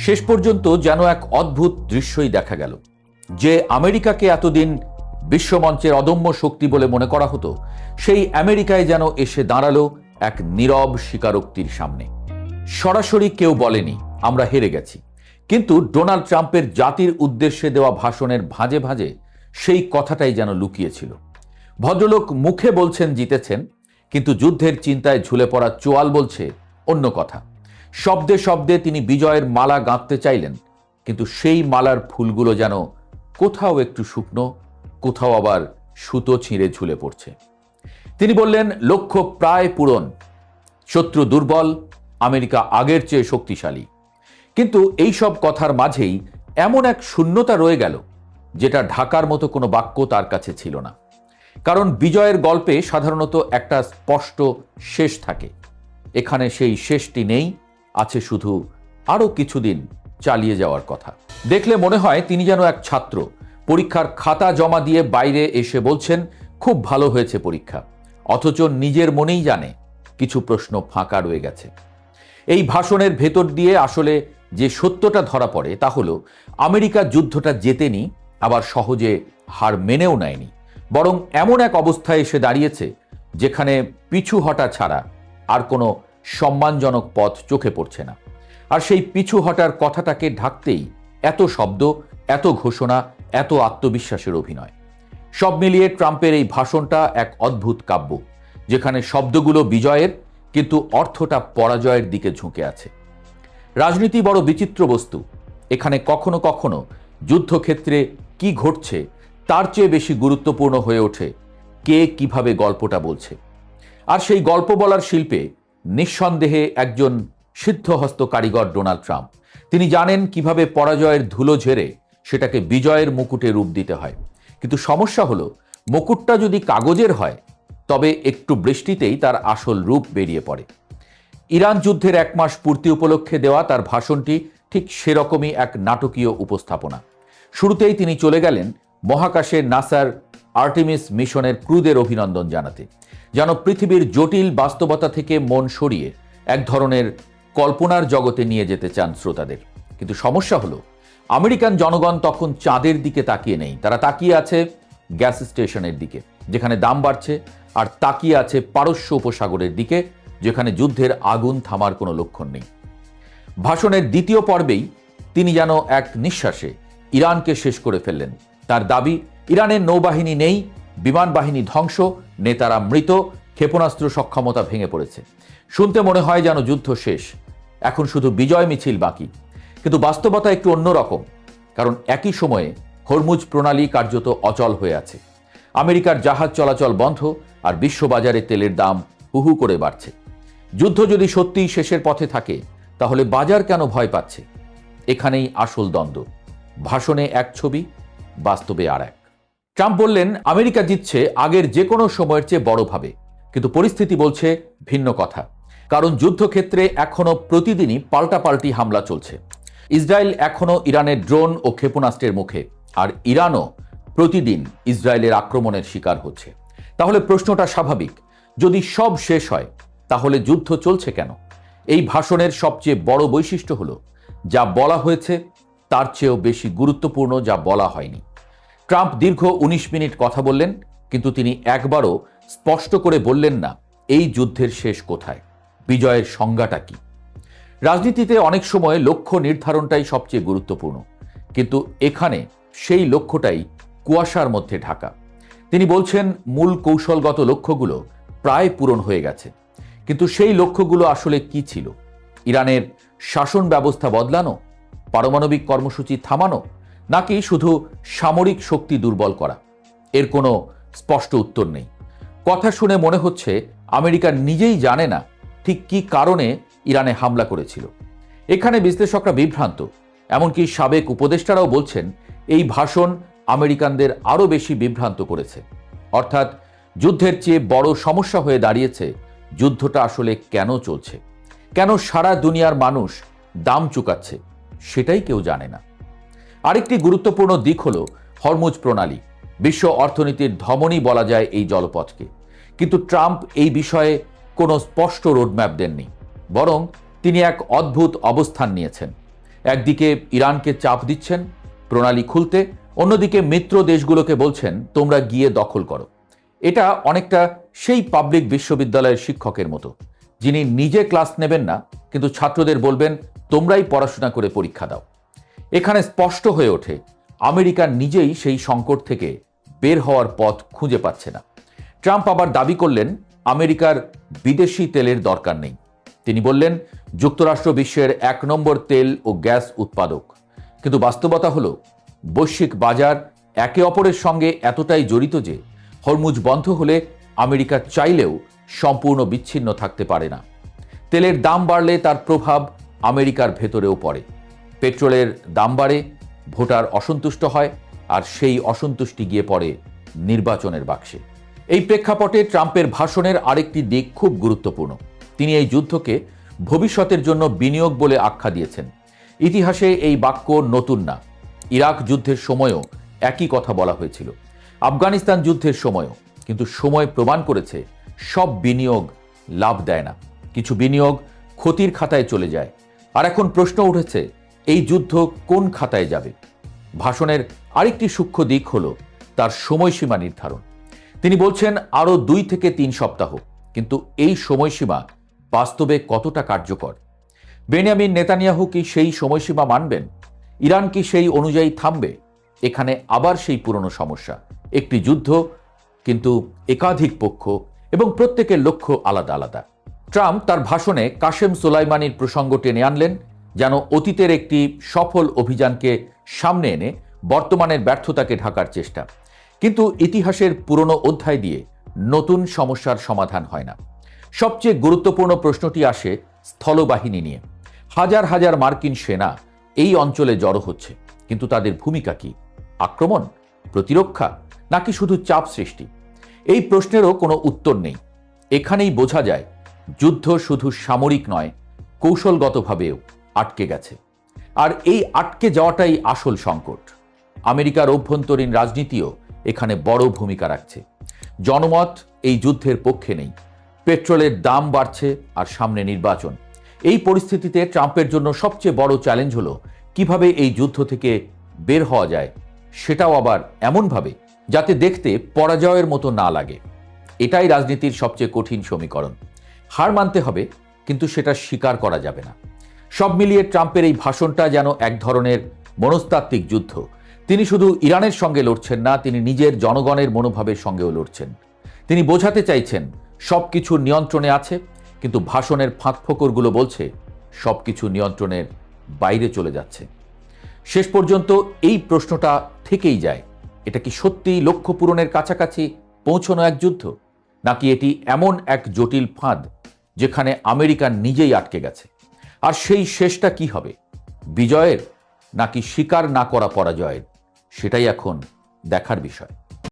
শেষ পর্যন্ত যেন এক অদ্ভুত দৃশ্যই দেখা গেল। যে আমেরিকাকে এতদিন বিশ্বমঞ্চের অদম্য শক্তি বলে মনে করা হতো, সেই আমেরিকায় যেন এসে দাঁড়ালো এক নীরব স্বীকারোক্তির সামনে। সরাসরি কেউ বলেনি আমরা হেরে গেছি, কিন্তু ডোনাল্ড ট্রাম্পের জাতির উদ্দেশ্যে দেওয়া ভাষণের ভাঁজে ভাঁজে সেই কথাটাই যেন লুকিয়েছিল। ভদ্রলোক মুখে বলছেন জিতেছেন, কিন্তু যুদ্ধের চিন্তায় ঝুলে পড়া চোয়াল বলছে অন্য কথা। শব্দে শব্দে তিনি বিজয়ের মালা গাঁথতে চাইলেন, কিন্তু সেই মালার ফুলগুলো যেন কোথাও একটু শুকনো, কোথাও আবার সুতো ছিঁড়ে ঝুলে পড়ছে। তিনি বললেন লক্ষ্য প্রায় পূরণ, শত্রু দুর্বল, আমেরিকা আগের চেয়ে শক্তিশালী। কিন্তু এই সব কথার মাঝেই এমন এক শূন্যতা রয়ে গেল, যেটা ঢাকার মতো কোনো বাক্য তার কাছে ছিল না। কারণ বিজয়ের গল্পে সাধারণত একটা স্পষ্ট শেষ থাকে। এখানে সেই শেষটি নেই, আছে শুধু আরও কিছুদিন চালিয়ে যাওয়ার কথা। দেখলে মনে হয় তিনি যেন এক ছাত্র পরীক্ষার খাতা জমা দিয়ে বাইরে এসে বলছেন খুব ভালো হয়েছে পরীক্ষা, অথচ নিজের মনেই জানে কিছু প্রশ্ন ফাঁকা রয়ে গেছে। এই ভাষণের ভেতর দিয়ে আসলে যে সত্যটা ধরা পড়ে তা হলো আমেরিকা যুদ্ধটা জেতেনি, আবার সহজে হার মেনেও নেয়নি, বরং এমন এক অবস্থায় এসে দাঁড়িয়েছে যেখানে পিছু হটা ছাড়া আর কোনো সম্মানজনক পথ চোখে পড়ছে না। আর সেই পিছু হটার কথাটাকে ঢাকতেই এত শব্দ, এত ঘোষণা, এত আত্মবিশ্বাসের অভিনয়। সব মিলিয়ে ট্রাম্পের এই ভাষণটা এক অদ্ভুত কাব্য, যেখানে শব্দগুলো বিজয়ের, কিন্তু অর্থটা পরাজয়ের দিকে ঝুঁকে আছে। রাজনীতি বড় বিচিত্র বস্তু। এখানে কখনো কখনো যুদ্ধক্ষেত্রে কি ঘটছে তার চেয়ে বেশি গুরুত্বপূর্ণ হয়ে ওঠে কে কিভাবে গল্পটা বলছে। আর সেই গল্প বলার শিল্পে নিঃসন্দেহে একজন সিদ্ধহস্ত কারিগর ডোনাল্ড ট্রাম্প। তিনি জানেন কিভাবে পরাজয়ের ধুলো ঝেড়ে সেটাকে বিজয়ের মুকুটে রূপ দিতে হয়। কিন্তু সমস্যা হলো, মুকুটটা যদি কাগজের হয় তবে একটু বৃষ্টিতেই তার আসল রূপ বেরিয়ে পড়ে। ইরান যুদ্ধের 1 মাস পূর্তি উপলক্ষে দেওয়া তার ভাষণটি ঠিক সেরকমই এক নাটকীয় উপস্থাপনা। শুরুতেই তিনি চলে গেলেন মহাকাশে নাসার আর্টেমিস মিশনের ক্রুদের অভিনন্দন জানাতে, যেন পৃথিবীর জটিল বাস্তবতা থেকে মন সরিয়ে এক ধরনের কল্পনার জগতে নিয়ে যেতে চান শ্রোতাদের। কিন্তু সমস্যা হলো, আমেরিকান জনগণ তখন চাঁদের দিকে তাকিয়ে নেই, তারা তাকিয়ে আছে গ্যাস স্টেশনের দিকে যেখানে দাম বাড়ছে, আর তাকিয়ে আছে পারস্য উপসাগরের দিকে যেখানে যুদ্ধের আগুন থামার কোনো লক্ষণ নেই। ভাষণের দ্বিতীয় পর্বেই তিনি যেন এক নিঃশ্বাসে ইরানকে শেষ করে ফেললেন। তার দাবি ইরানের নৌবাহিনী নেই, বিমান বাহিনী ধ্বংস, নেতারা মৃত, ক্ষেপণাস্ত্র সক্ষমতা ভেঙে পড়েছে। শুনতে মনে হয় যেন যুদ্ধ শেষ, এখন শুধু বিজয় মিছিল বাকি। কিন্তু বাস্তবতা একটু অন্যরকম, কারণ একই সময়ে হরমুজ প্রণালী কার্যত অচল হয়ে আছে। আমেরিকার জাহাজ চলাচল বন্ধ, আর বিশ্ববাজারে তেলের দাম হুহু করে বাড়ছে। যুদ্ধ যদি সত্যিই শেষের পথে থাকে, তাহলে বাজার কেন ভয় পাচ্ছে? এখানেই আসল দ্বন্দ্ব। ভাষণে এক ছবি, বাস্তবে আর এক। ট্রাম্প বললেন আমেরিকা জিতছে আগের যে কোনো সময়ের চেয়ে বড়ভাবে, কিন্তু পরিস্থিতি বলছে ভিন্ন কথা। কারণ যুদ্ধক্ষেত্রে এখনো প্রতিদিনই পাল্টাপাল্টি হামলা চলছে। ইসরায়েল এখনো ইরানের ড্রোন ও ক্ষেপণাস্ত্রের মুখে, আর ইরানও প্রতিদিন ইসরায়েলের আক্রমণের শিকার হচ্ছে। তাহলে প্রশ্নটা স্বাভাবিক, যদি সব শেষ হয় তাহলে যুদ্ধ চলছে কেন? এই ভাষণের সবচেয়ে বড় বৈশিষ্ট্য হলো, যা বলা হয়েছে তার চেয়েও বেশি গুরুত্বপূর্ণ যা বলা হয়নি। ট্রাম্প দীর্ঘ 19 মিনিট কথা বললেন, কিন্তু তিনি একবারও স্পষ্ট করে বললেন না এই যুদ্ধের শেষ কোথায়, বিজয়ের সংজ্ঞাটা কি। রাজনীতিতে অনেক সময় লক্ষ্য নির্ধারণটাই সবচেয়ে গুরুত্বপূর্ণ, কিন্তু এখানে সেই লক্ষ্যটাই কুয়াশার মধ্যে ঢাকা। তিনি বলছেন মূল কৌশলগত লক্ষ্যগুলো প্রায় পূরণ হয়ে গেছে, কিন্তু সেই লক্ষ্যগুলো আসলে কি ছিল? ইরানের শাসন ব্যবস্থা বদলানো, পারমাণবিক কর্মসূচি থামানো, নাকি শুধু সামরিক শক্তি দুর্বল করা? এর কোনো স্পষ্ট উত্তর নেই। কথা শুনে মনে হচ্ছে আমেরিকা নিজেই জানে না ঠিক কি কারণে ইরানে হামলা করেছিল। এখানে বিশ্লেষকরা বিভ্রান্ত, এমনকি সাবেক উপদেষ্টারাও বলছেন এই ভাষণ আমেরিকানদের আরও বেশি বিভ্রান্ত করেছে। অর্থাৎ যুদ্ধের চেয়ে বড় সমস্যা হয়ে দাঁড়িয়েছে যুদ্ধটা আসলে কেন চলছে, কেন সারা দুনিয়ার মানুষ দাম চুকাচ্ছে, সেটাই কেউ জানে না। আরেকটি গুরুত্বপূর্ণ দিক হলো হরমুজ প্রণালী। বিশ্ব অর্থনীতির ধমনী বলা যায় এই জলপথকে, কিন্তু ট্রাম্প এই বিষয়ে কোনো স্পষ্ট রোডম্যাপ দেননি, বরং তিনি এক অদ্ভুত অবস্থান নিয়েছেন। একদিকে ইরানকে চাপ দিচ্ছেন প্রণালী খুলতে, অন্যদিকে মিত্র দেশগুলোকে বলছেন তোমরা গিয়ে দখল করো। এটা অনেকটা সেই পাবলিক বিশ্ববিদ্যালয়ের শিক্ষকের মতো, যিনি নিজে ক্লাস নেবেন না কিন্তু ছাত্রদের বলবেন তোমরাই পড়াশোনা করে পরীক্ষা দাও। এখানে স্পষ্ট হয়ে ওঠে আমেরিকা নিজেই সেই সংকট থেকে বের হওয়ার পথ খুঁজে পাচ্ছে না। ট্রাম্প আবার দাবি করলেন আমেরিকার বিদেশি তেলের দরকার নেই। তিনি বললেন যুক্তরাষ্ট্র বিশ্বের 1 নম্বর তেল ও গ্যাস উৎপাদক। কিন্তু বাস্তবতা হলো বৈশ্বিক বাজার একে অপরের সঙ্গে এতটাই জড়িত যে হরমুজ বন্ধ হলে আমেরিকা চাইলেও সম্পূর্ণ বিচ্ছিন্ন থাকতে পারে না। তেলের দাম বাড়লে তার প্রভাব আমেরিকার ভেতরেও পড়ে। পেট্রোলের দাম বাড়ে, ভোটার অসন্তুষ্ট হয়, আর সেই অসন্তুষ্টি গিয়ে পড়ে নির্বাচনের বাক্সে। এই প্রেক্ষাপটে ট্রাম্পের ভাষণের আরেকটি দিক খুব গুরুত্বপূর্ণ। তিনি এই যুদ্ধকে ভবিষ্যতের জন্য বিনিয়োগ বলে আখ্যা দিয়েছেন। ইতিহাসে এই বাক্য নতুন না। ইরাক যুদ্ধের সময়ও একই কথা বলা হয়েছিল, আফগানিস্তান যুদ্ধের সময়ও। কিন্তু সময় প্রমাণ করেছে সব বিনিয়োগ লাভ দেয় না, কিছু বিনিয়োগ ক্ষতির খাতায় চলে যায়। আর এখন প্রশ্ন উঠেছে এই যুদ্ধ কোন খাতায় যাবে? ভাষণের আরেকটি সূক্ষ্ম দিক হলো তার সময়সীমা নির্ধারণ। তিনি বলছেন আরও 2 থেকে 3 সপ্তাহ, কিন্তু এই সময়সীমা বাস্তবে কতটা কার্যকর? বেনিয়ামিন নেতানিয়াহু কি সেই সময়সীমা মানবেন? ইরান কি সেই অনুযায়ী থামবে? এখানে আবার সেই পুরনো সমস্যা, একটি যুদ্ধ কিন্তু একাধিক পক্ষ এবং প্রত্যেকের লক্ষ্য আলাদা আলাদা। ট্রাম্প তার ভাষণে কাশেম সোলাইমানির প্রসঙ্গ টেনে আনলেন, যেন অতীতের একটি সফল অভিযানকে সামনে এনে বর্তমানের ব্যর্থতাকে ঢাকার চেষ্টা। কিন্তু ইতিহাসের পুরনো অধ্যায় দিয়ে নতুন সমস্যার সমাধান হয় না। সবচেয়ে গুরুত্বপূর্ণ প্রশ্নটি আসে স্থলবাহিনী নিয়ে। হাজার হাজার মার্কিন সেনা এই অঞ্চলে জড়ো হচ্ছে, কিন্তু তাদের ভূমিকা কি? আক্রমণ, প্রতিরক্ষা, নাকি শুধু চাপ সৃষ্টি? এই প্রশ্নেরও কোনো উত্তর নেই। এখানেই বোঝা যায় যুদ্ধ শুধু সামরিক নয়, কৌশলগতভাবেও আটকে গেছে। আর এই আটকে যাওয়াটাই আসল সংকট। আমেরিকার অভ্যন্তরীণ রাজনীতিও এখানে বড় ভূমিকা রাখছে। জনমত এই যুদ্ধের পক্ষে নেই। পেট্রোলের দাম বাড়ছে আর সামনে নির্বাচন। এই পরিস্থিতিতে ট্রাম্পের জন্য সবচেয়ে বড় চ্যালেঞ্জ হলো কিভাবে এই যুদ্ধ থেকে বের হওয়া যায়, সেটাও আবার এমনভাবে যাতে দেখতে পরাজয়ের মতো না লাগে। এটাই রাজনীতির সবচেয়ে কঠিন সমীকরণ। হার মানতে হবে, কিন্তু সেটা স্বীকার করা যাবে না। সব মিলিয়ে ট্রাম্পের এই ভাষণটা যেন এক ধরনের মনস্তাত্ত্বিক যুদ্ধ। তিনি শুধু ইরানের সঙ্গে লড়ছেন না, তিনি নিজের জনগণের মনোভাবের সঙ্গেও লড়ছেন। তিনি বোঝাতে চাইছেন সবকিছু নিয়ন্ত্রণে আছে, কিন্তু ভাষণের ফাঁকফোকরগুলো বলছে সবকিছু নিয়ন্ত্রণের বাইরে চলে যাচ্ছে। শেষ পর্যন্ত এই প্রশ্নটা থেকেই যায়, এটা কি সত্যিই লক্ষ্য পূরণের কাছাকাছি পৌঁছানো এক যুদ্ধ, নাকি এটি এমন এক জটিল ফাঁদ যেখানে আমেরিকা নিজেই আটকে গেছে? আর সেই শেষটা কি হবে, বিজয়ের নাকি স্বীকার না করা পরাজয়ের? সেটাই এখন দেখার বিষয়।